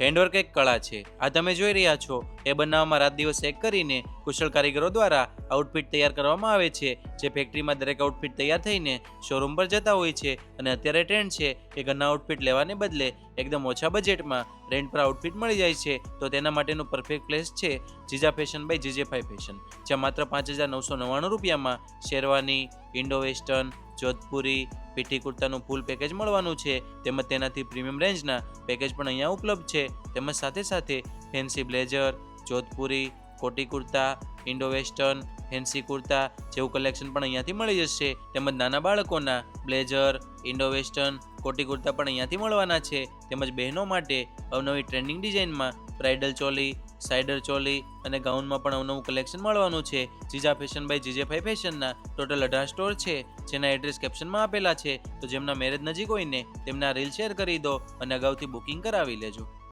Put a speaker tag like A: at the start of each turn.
A: Handwork એક કળા છે. આ તમે જોઈ રહ્યા છો એ બનાવવામાં રાત દિવસ એક કરીને કુશળ કારીગરો દ્વારા આઉટફિટ તૈયાર કરવામાં આવે છે, જે ફેક્ટરીમાં દરેક આઉટફિટ તૈયાર થઈને શોરૂમ પર જતા હોય છે. અને અત્યારે ટ્રેન્ડ છે કે ઘરના આઉટફિટ લેવાને બદલે એકદમ ઓછા બજેટમાં રેન્ટ પર આઉટફિટ મળી જાય છે. તો તેના માટેનું પરફેક્ટ પ્લેસ છે જીજા ફેશન બાય જીજે5 ફેશન, જ્યાં માત્ર 5,999 રૂપિયામાં sherwani, Indo western, Jodhpuri, પીઠી કુર્તાનું full package મળવાનું છે. તેમજ તેનાથી પ્રીમિયમ રેન્જના પેકેજ પણ અહીંયા ઉપલબ્ધ છે. તેમજ સાથે સાથે ફેન્સી બ્લેઝર, જોધપુરી, કોટી kurta, Indo western, fancy kurta જેવું કલેક્શન પણ અહીંયાથી મળી જશે. તેમજ નાના બાળકોના બ્લેઝર, ઇન્ડો વેસ્ટર્ન, કોટી કુર્તા પણ અહીંયાથી મળવાના છે. તેમજ બહેનો માટે અવનવી ટ્રેન્ડિંગ ડિઝાઇનમાં બ્રાઇડલ ચોલી, સાઇડર ચોલી અને ગાઉનમાં પણ અવનવું કલેક્શન મળવાનું છે. જીજા ફેશન બાય જીજે5 ફેશનના ટોટલ 18 સ્ટોર છે, જેના એડ્રેસ કેપ્શનમાં આપેલા છે. તો જેમના મેરેજ નજીક હોય ને તેમને આ રીલ શેર કરી દો અને અગાઉથી બુકિંગ કરાવી લેજો.